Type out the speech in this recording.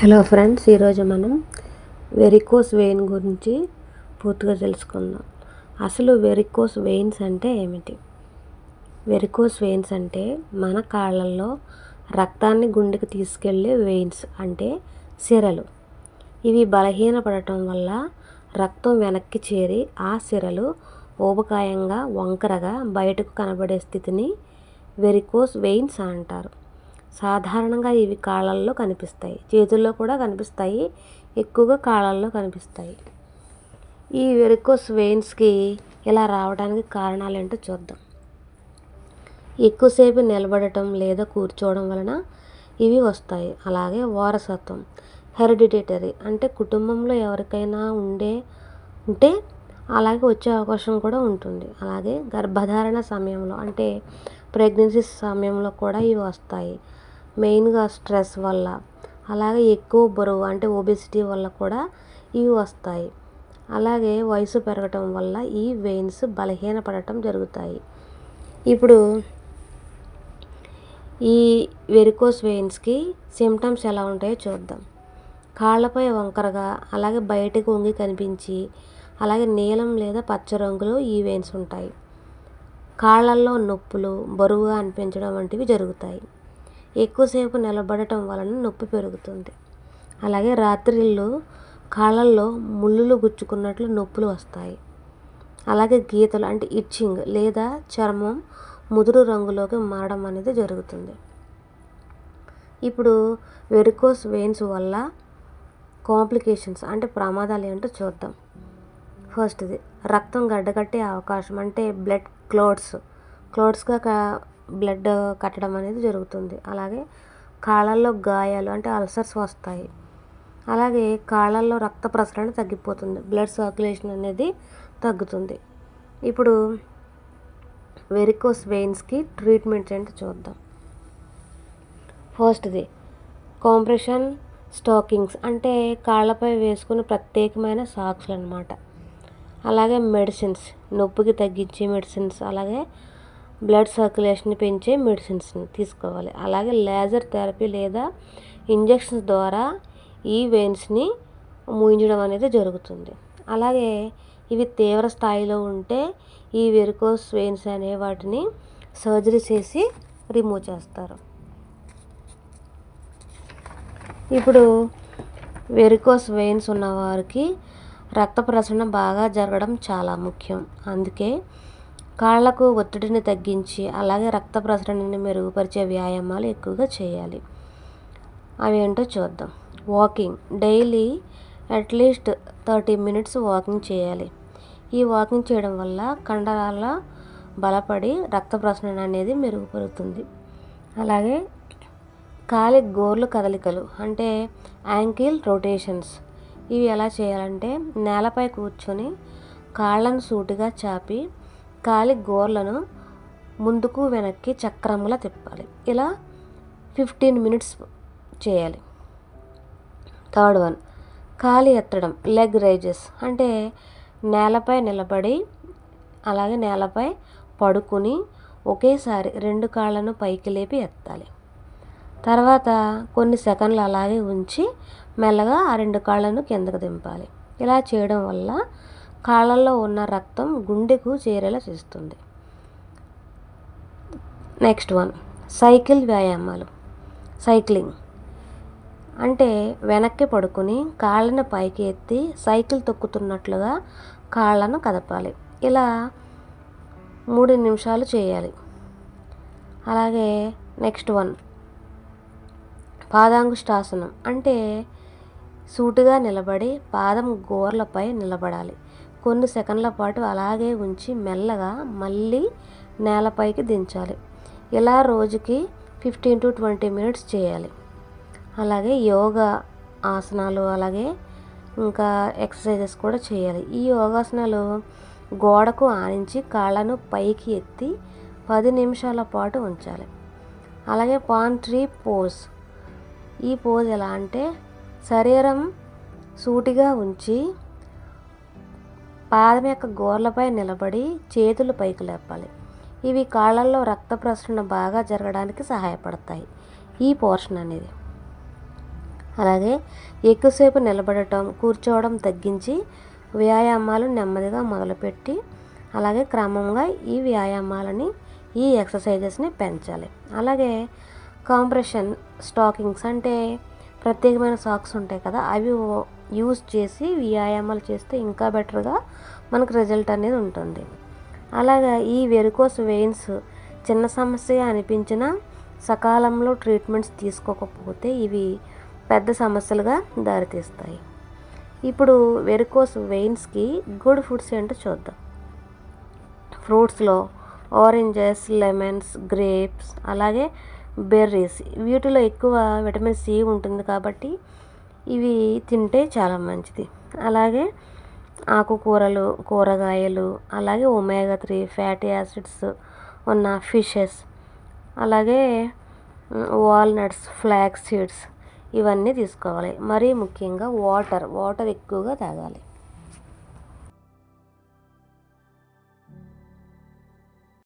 Hello friends, ఈరోజు మనం varicose vein గురించి పూర్తిగా తెలుసుకుందాం. అసలు వెరికోస్ వెయిన్స్ అంటే ఏమిటి? వెరికోస్ వెయిన్స్ అంటే మన కాళ్ళల్లో రక్తాన్ని గుండెకి తీసుకెళ్లే వెయిన్స్ అంటే సిరలు. ఇవి బలహీనపడటం వల్ల రక్తం వెనక్కి చేరి ఆ సిరలు ఊబకాయంగా వంకరగా బయటకు కనబడే స్థితిని వెరికోస్ వెయిన్స్ అంటారు. సాధారణంగా ఇవి కాళ్ళల్లో కనిపిస్తాయి, చేతుల్లో కూడా కనిపిస్తాయి, ఎక్కువగా కాళ్ళల్లో కనిపిస్తాయి. ఈ వెరికోస్ వెయిన్స్కి ఇలా రావడానికి కారణాలు ఏంటో చూద్దాం. ఎక్కువసేపు నిలబడటం లేదా కూర్చోవడం వలన ఇవి వస్తాయి. అలాగే వారసత్వం, హెరిడిటరీ అంటే కుటుంబంలో ఎవరికైనా ఉంటే అలాగే వచ్చే అవకాశం కూడా ఉంటుంది. అలాగే గర్భధారణ సమయంలో అంటే ప్రెగ్నెన్సీ సమయంలో కూడా ఇవి వస్తాయి. మెయిన్గా స్ట్రెస్ వల్ల, అలాగే ఎక్కువ బరువు అంటే ఒబెసిటీ వల్ల కూడా ఇవి వస్తాయి. అలాగే వయసు పెరగటం వల్ల ఈ వెయిన్స్ బలహీనపడటం జరుగుతాయి. ఇప్పుడు ఈ వెరికోస్ వెయిన్స్కి సిమ్టమ్స్ ఎలా ఉంటాయో చూద్దాం. కాళ్ళపై వంకరగా, అలాగే బయటకు వంగి కనిపించి, అలాగే నీలం లేదా పచ్చ రంగులో ఈ వెయిన్స్ ఉంటాయి. కాళ్ళల్లో నొప్పులు, బరువుగా అనిపించడం వంటివి జరుగుతాయి. ఎక్కువసేపు నిలబడటం వలన నొప్పి పెరుగుతుంది. అలాగే రాత్రిళ్ళు కాళ్ళల్లో ముళ్ళులు గుచ్చుకున్నట్లు నొప్పులు వస్తాయి. అలాగే గీతలు అంటే ఇచ్చింగ్ లేదా చర్మం ముదురు రంగులోకి మారడం అనేది జరుగుతుంది. ఇప్పుడు వెరికోస్ వెయిన్స్ వల్ల కాంప్లికేషన్స్ అంటే ప్రమాదాలు ఏంటో చూద్దాం. ఫస్ట్ది రక్తం గడ్డకట్టే అవకాశం అంటే బ్లడ్ క్లాట్స్గా బ్లడ్ కట్టడం అనేది జరుగుతుంది. అలాగే కాళ్ళల్లో గాయాలు అంటే అల్సర్స్ వస్తాయి. అలాగే కాళ్ళల్లో రక్త ప్రసరణ తగ్గిపోతుంది, బ్లడ్ సర్క్యులేషన్ అనేది తగ్గుతుంది. ఇప్పుడు వెరికోస్ వెయిన్స్కి ట్రీట్మెంట్ ఏంటో చూద్దాం. ఫస్ట్ది కాంప్రెషన్ స్టాకింగ్స్ అంటే కాళ్ళపై వేసుకునే ప్రత్యేకమైన సాక్స్లు అన్నమాట. అలాగే మెడిసిన్స్, నొప్పికి తగ్గించే మెడిసిన్స్, అలాగే బ్లడ్ సర్క్యులేషన్ పెంచే మెడిసిన్స్ని తీసుకోవాలి. అలాగే లేజర్ థెరపీ లేదా ఇంజెక్షన్స్ ద్వారా ఈ వెయిన్స్ని మూయించడం అనేది జరుగుతుంది. అలాగే ఇవి తీవ్ర స్థాయిలో ఉంటే ఈ వెరికోస్ వెయిన్స్ అనే వాటిని సర్జరీ చేసి రిమూవ్ చేస్తారు. ఇప్పుడు వెరికోస్ వెయిన్స్ ఉన్నవారికి రక్త ప్రసరణ బాగా జరగడం చాలా ముఖ్యం. అందుకే కాళ్లకు ఒత్తిడిని తగ్గించి, అలాగే రక్త ప్రసరణని మెరుగుపరిచే వ్యాయామాలు ఎక్కువగా చేయాలి. అవి ఏంటో చూద్దాం. Walking, daily at least 30 minutes walking చేయాలి. ఈ వాకింగ్ చేయడం వల్ల కండరాల బలపడి రక్త ప్రసరణ అనేది మెరుగుపడుతుంది. అలాగే కాలి గోర్లు కదలికలు అంటే యాంకిల్ రొటేషన్స్, ఇవి ఎలా చేయాలంటే నేలపై కూర్చొని కాళ్ళను సూటిగా చాపి కాలి గోర్లను ముందుకు వెనక్కి చక్రంలా తిప్పాలి. ఇలా 15 minutes చేయాలి. థర్డ్ వన్, కాలి ఎత్తడం, లెగ్ రైజెస్ అంటే నేలపై నిలబడి అలాగే నేలపై పడుకుని ఒకేసారి 2 కాళ్ళను పైకి లేపి ఎత్తాలి. తర్వాత కొన్ని సెకండ్లు అలాగే ఉంచి మెల్లగా ఆ 2 కాళ్ళను కిందకు దింపాలి. ఇలా చేయడం వల్ల కాళ్ళల్లో ఉన్న రక్తం గుండెకు చేరేలా చేస్తుంది. నెక్స్ట్ వన్, సైకిల్ వ్యాయామాలు. సైక్లింగ్ అంటే వెనక్కి పడుకుని కాళ్ళను పైకి ఎత్తి సైకిల్ తొక్కుతున్నట్లుగా కాళ్ళను కదపాలి. ఇలా 3 నిమిషాలు చేయాలి. అలాగే నెక్స్ట్ వన్, పాదాంగుష్టాసనం అంటే సూటిగా నిలబడి పాదం గోర్లపై నిలబడాలి. కొన్ని సెకండ్ల పాటు అలాగే ఉంచి మెల్లగా మళ్ళీ నేలపైకి దించాలి. ఇలా రోజుకి 15 to 20 minutes చేయాలి. అలాగే యోగా ఆసనాలు, అలాగే ఇంకా ఎక్సర్సైజెస్ కూడా చేయాలి. ఈ యోగాసనాలు గోడకు ఆనించి కాళ్ళను పైకి ఎత్తి 10 నిమిషాల పాటు ఉంచాలి. అలాగే పామ్ ట్రీ పోజ్, ఈ పోజ్ ఎలా అంటే శరీరం సూటిగా ఉంచి పాదం యొక్క గోర్లపై నిలబడి చేతులు పైకి లేపాలి. ఇవి కాళ్ళల్లో రక్త ప్రసరణ బాగా జరగడానికి సహాయపడతాయి, ఈ పోర్షన్ అనేది. అలాగే ఎక్కువసేపు నిలబడటం, కూర్చోవడం తగ్గించి వ్యాయామాలు నెమ్మదిగా మొదలుపెట్టి అలాగే క్రమంగా ఈ ఎక్సర్సైజెస్ని పెంచాలి. అలాగే కాంప్రెషన్ స్టాకింగ్స్ అంటే ప్రత్యేకమైన సాక్స్ ఉంటాయి కదా, అవి యూజ్ చేసి వ్యాయామాలు చేస్తే ఇంకా బెటర్గా మనకు రిజల్ట్ అనేది ఉంటుంది. అలాగా ఈ వెరికోస్ వెయిన్స్ చిన్న సమస్యగా అనిపించినా సకాలంలో ట్రీట్మెంట్స్ తీసుకోకపోతే ఇవి పెద్ద సమస్యలుగా దారితీస్తాయి. ఇప్పుడు వెరికోస్ వెయిన్స్కి గుడ్ ఫుడ్స్ ఏంటో చూద్దాం. ఫ్రూట్స్లో ఆరెంజెస్, లెమన్స్, గ్రేప్స్, అలాగే బెర్రీస్, వీటిలో ఎక్కువ విటమిన్ సి ఉంటుంది కాబట్టి ఇవి తింటే చాలా మంచిది. అలాగే ఆకుకూరలు, కూరగాయలు, అలాగే ఒమేగా 3 ఫ్యాటీ యాసిడ్స్ ఉన్న ఫిషెస్, అలాగే వాల్నట్స్, ఫ్లాక్స్ సీడ్స్ ఇవన్నీ తీసుకోవాలి. మరీ ముఖ్యంగా వాటర్ ఎక్కువగా తాగాలి.